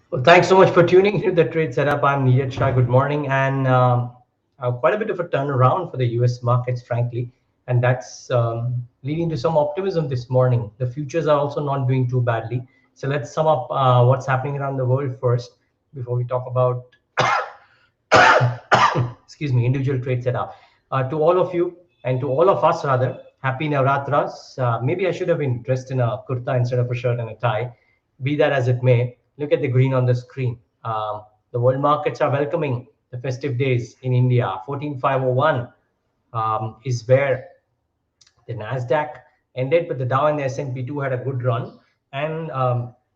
Well, thanks so much for tuning into the trade setup. I'm Niyat Shah. Good morning, and quite a bit of a turnaround for the U.S. markets, frankly, and that's leading to some optimism this morning. The futures are also not doing too badly. So let's sum up what's happening around the world first before we talk about, excuse me, individual trade setup. To all of you and to all of us rather, happy Navratras. Maybe I should have been dressed in a kurta instead of a shirt and a tie. Be that as it may, look at the green on the screen. The world markets are welcoming the festive days in India. 14501 is where the Nasdaq ended, but the Dow and the S&P 2 had a good run. And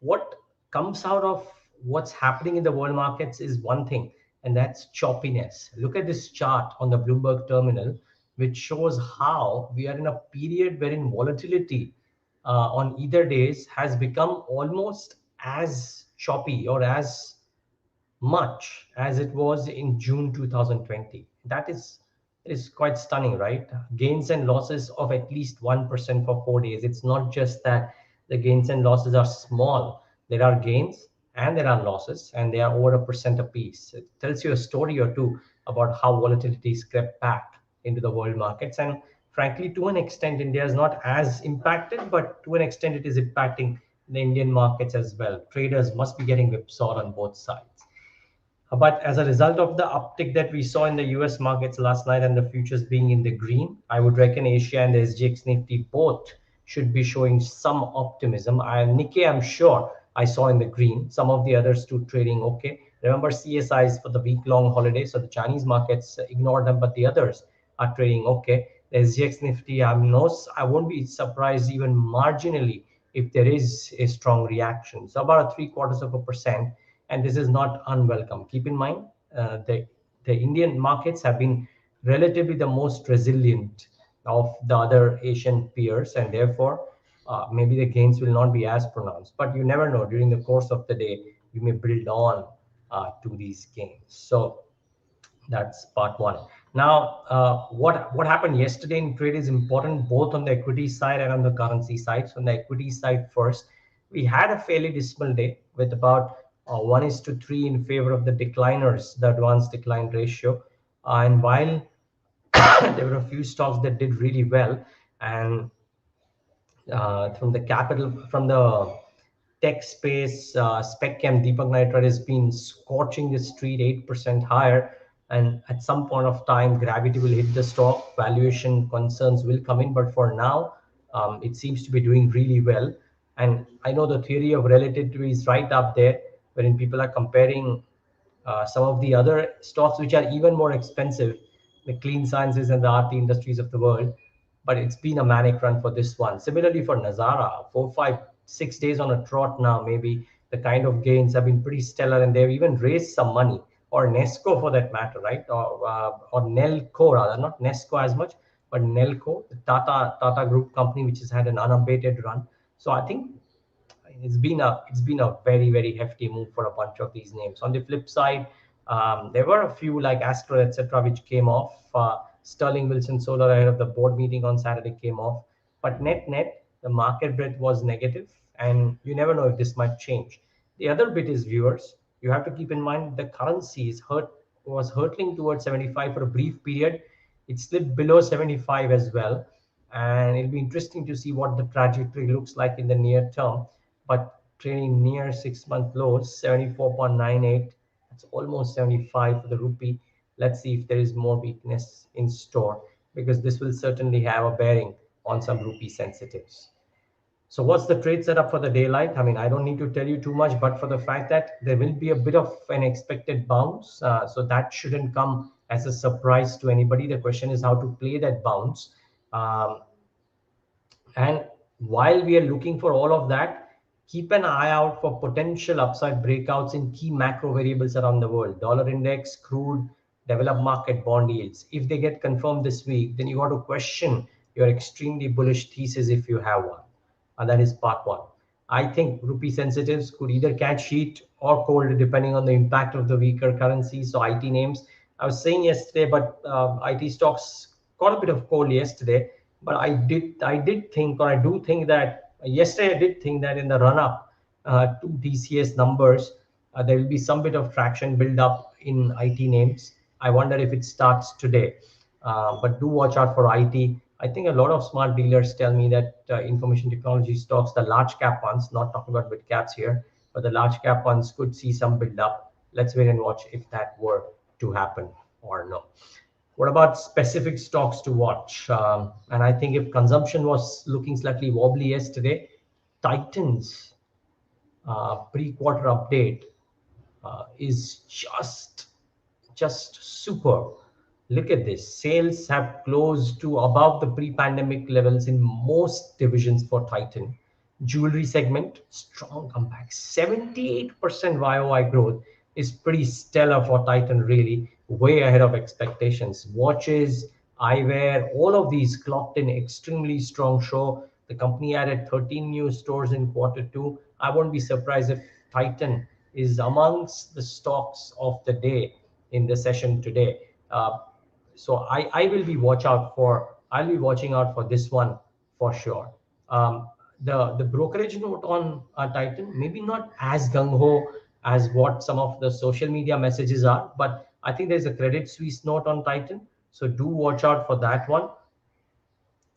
what comes out of what's happening in the world markets is one thing, and that's choppiness. Look at this chart on the Bloomberg terminal, which shows how we are in a period wherein volatility on either days has become almost as choppy or as much as it was in June 2020. That is quite stunning, right? Gains and losses of at least 1% for 4 days. It's not just that the gains and losses are small. There are gains and there are losses, and they are over a percent apiece. It tells you a story or two about how volatility is crept back into the world markets. And frankly, to an extent, India is not as impacted, but to an extent, it is impacting the Indian markets as well. Traders must be getting whipsawed on both sides. But as a result of the uptick that we saw in the US markets last night and the futures being in the green, I would reckon Asia and the SGX Nifty both should be showing some optimism. Nikkei, I'm sure I saw in the green. Some of the others too trading okay. Remember CSIs for the week-long holiday, so the Chinese markets ignored them, but the others are trading okay. The SGX Nifty, I won't be surprised even marginally if there is a strong reaction. So about a 0.75%, and this is not unwelcome. Keep in mind, the Indian markets have been relatively the most resilient of the other Asian peers, and therefore maybe the gains will not be as pronounced. But you never know. During the course of the day, you may build on to these gains. So that's part one. Now, what happened yesterday in trade is important both on the equity side and on the currency side. So on the equity side first, we had a fairly dismal day with about 1:3 in favor of the decliners, the advanced decline ratio. And while there were a few stocks that did really well, and from the tech space, SpecChem, Deepak Nitrite has been scorching the street 8% higher. And at some point of time, gravity will hit the stock, valuation concerns will come in. But for now, it seems to be doing really well. And I know the theory of relativity is right up there, wherein people are comparing some of the other stocks which are even more expensive, the clean sciences and the RT industries of the world. But it's been a manic run for this one. Similarly for Nazara, 4, 5, 6 days on a trot now, maybe the kind of gains have been pretty stellar, and they've even raised some money, or Nesco for that matter, right? Or Nelco rather, not Nesco as much, but Nelco, the Tata Group company, which has had an unabated run. So I think it's been a very hefty move for a bunch of these names. On the flip side, there were a few like Astro, etc., which came off. Sterling Wilson Solar ahead of the board meeting on Saturday came off, but net the market breadth was negative, and you never know if this might change. The other bit is viewers. You have to keep in mind the currency was hurtling towards 75 for a brief period. It slipped below 75 as well, and it'll be interesting to see what the trajectory looks like in the near term. But trading near 6 month lows, 74.98, that's almost 75 for the rupee. Let's see if there is more weakness in store, because this will certainly have a bearing on some rupee sensitives. So what's the trade setup for the daylight? I mean, I don't need to tell you too much, but for the fact that there will be a bit of an expected bounce, so that shouldn't come as a surprise to anybody. The question is how to play that bounce. Um, and while we are looking for all of that, keep an eye out for potential upside breakouts in key macro variables around the world. Dollar index, crude, developed market bond yields. If they get confirmed this week, then you got to question your extremely bullish thesis if you have one. And that is part one. I think rupee sensitives could either catch heat or cold depending on the impact of the weaker currencies. So IT names, I was saying yesterday, but IT stocks got a bit of cold yesterday. But I did think, or I do think that yesterday I did think that in the run up to TCS numbers, there will be some bit of traction build up in IT names. I wonder if it starts today. But do watch out for IT. I think a lot of smart dealers tell me that information technology stocks, the large cap ones, not talking about mid caps here, but the large cap ones could see some build up. Let's wait and watch if that were to happen or no. What about specific stocks to watch? And I think if consumption was looking slightly wobbly yesterday, Titans pre-quarter update is just super. Look at this. Sales have closed to above the pre-pandemic levels in most divisions for Titan. Jewelry segment, strong comeback. 78% YOY growth is pretty stellar for Titan, really, way ahead of expectations. Watches, eyewear, all of these clocked in extremely strong show. The company added 13 new stores in quarter two. I won't be surprised if Titan is amongst the stocks of the day in the session today. So I will be I'll be watching out for this one for sure. The brokerage note on Titan, maybe not as gung ho as what some of the social media messages are, but I think there's a Credit Suisse note on Titan, so do watch out for that one.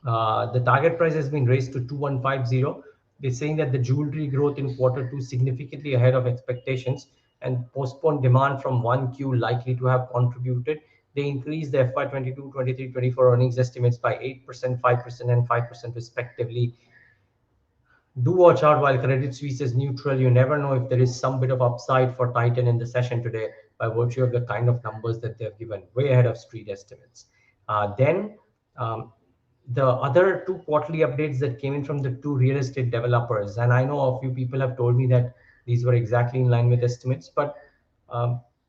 The target price has been raised to 2150. They're saying that the jewelry growth in quarter two significantly ahead of expectations and postponed demand from 1Q likely to have contributed. They increased the FY 22, 23, 24 earnings estimates by 8%, 5%, and 5% respectively. Do watch out. While Credit Suisse is neutral, you never know if there is some bit of upside for Titan in the session today by virtue of the kind of numbers that they've given, way ahead of street estimates. Then um, the other two quarterly updates that came in from the two real estate developers, and I know a few people have told me that these were exactly in line with estimates, but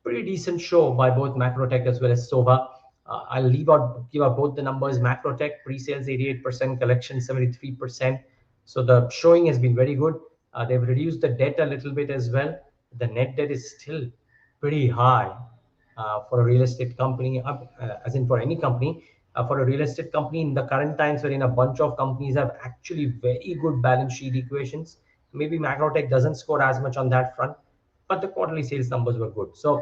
pretty decent show by both Macrotech as well as Sova. I'll give out both the numbers. Macrotech pre-sales 88%, collection 73%. So the showing has been very good. They've reduced the debt a little bit as well. The net debt is still pretty high for a real estate company, as in for any company. For a real estate company in the current times, wherein a bunch of companies have actually very good balance sheet equations, maybe Macrotech doesn't score as much on that front, but the quarterly sales numbers were good. So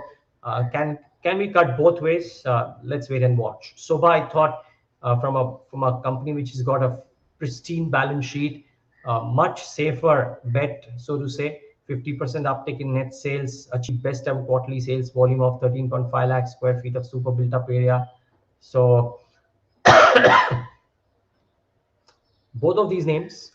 can we cut both ways? Let's wait and watch. So I thought from a company which has got a pristine balance sheet, much safer bet, so to say. 50% uptick in net sales, achieved best ever quarterly sales volume of 13.5 lakh square feet of super built up area. So both of these names,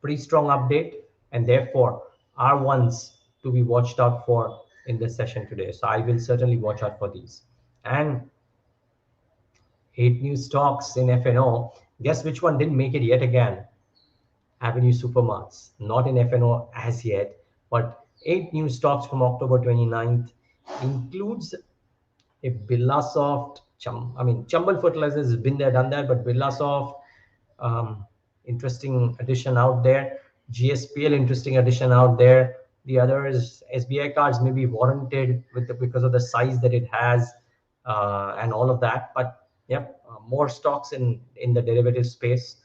pretty strong update, and therefore are ones to be watched out for in this session today. So I will certainly watch out for these. And 8 new stocks in FNO. Guess which one didn't make it yet again? Avenue Supermarts, not in FNO as yet, but 8 new stocks from October 29th includes a Birlasoft, Chambal Fertilizers has been there, done that, but Birlasoft, interesting addition out there. GSPL, interesting addition out there. The other is SBI cards, may be warranted because of the size that it has and all of that. But yep, more stocks in the derivative space.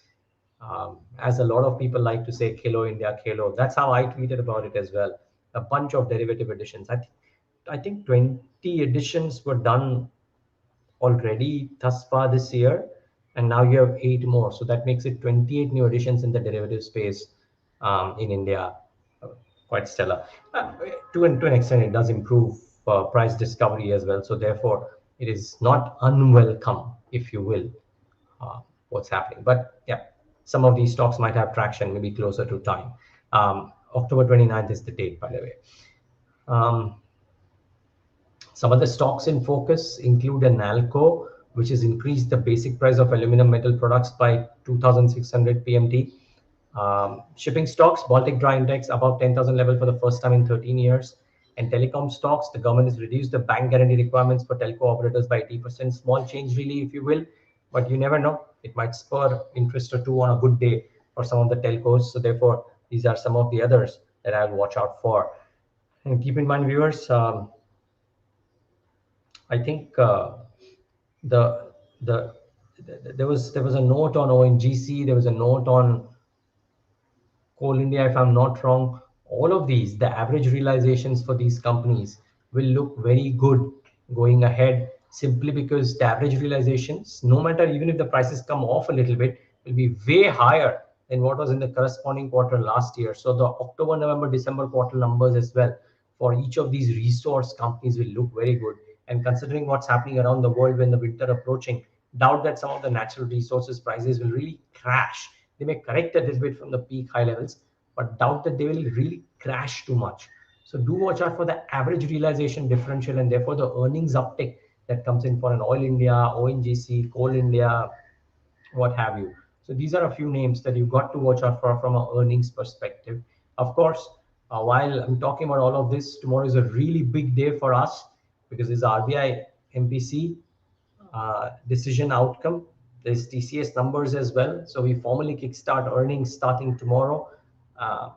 As a lot of people like to say, Kilo India, Kilo. That's how I tweeted about it as well. A bunch of derivative additions. I think 20 editions were done already thus far this year, and now you have 8 more. So that makes it 28 new additions in the derivative space in India. Quite stellar. To an extent, it does improve price discovery as well. So therefore, it is not unwelcome, if you will, what's happening. But yeah, some of these stocks might have traction, maybe closer to time. October 29th is the date, by the way. Some other stocks in focus include a Nalco, which has increased the basic price of aluminum metal products by 2,600 PMT. Shipping stocks, Baltic Dry Index above 10,000 level for the first time in 13 years. And telecom stocks, the government has reduced the bank guarantee requirements for telco operators by 80%. Small change, really, if you will, but you never know. It might spur interest or two on a good day for some of the telcos. So therefore, these are some of the others that I'll watch out for. And keep in mind, viewers, I think the, the there was a note on ONGC. There was a note on Coal India, if I'm not wrong. all of these, the average realizations for these companies will look very good going ahead, simply because the average realizations, no matter even if the prices come off a little bit, will be way higher than what was in the corresponding quarter last year. So the October, November, December quarter numbers as well for each of these resource companies will look very good. And considering what's happening around the world when the winter approaching, doubt that some of the natural resources prices will really crash. They may correct a little bit from the peak high levels, but doubt that they will really crash too much. So do watch out for the average realization differential and therefore the earnings uptick that comes in for an Oil India, ONGC, Coal India, what have you. So these are a few names that you've got to watch out for from an earnings perspective. Of course, while I'm talking about all of this, tomorrow is a really big day for us because it's RBI MPC decision outcome. There's TCS numbers as well. So we formally kickstart earnings starting tomorrow.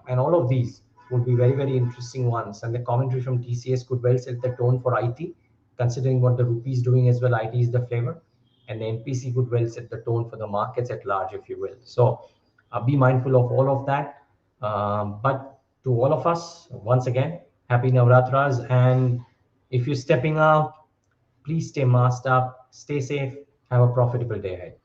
And all of these would be very, very interesting ones. And the commentary from TCS could well set the tone for IT, considering what the rupee is doing as well. IT is the flavor. And the MPC could well set the tone for the markets at large, if you will. So be mindful of all of that. But to all of us, once again, happy Navratras. And if you're stepping out, please stay masked up, stay safe, have a profitable day ahead.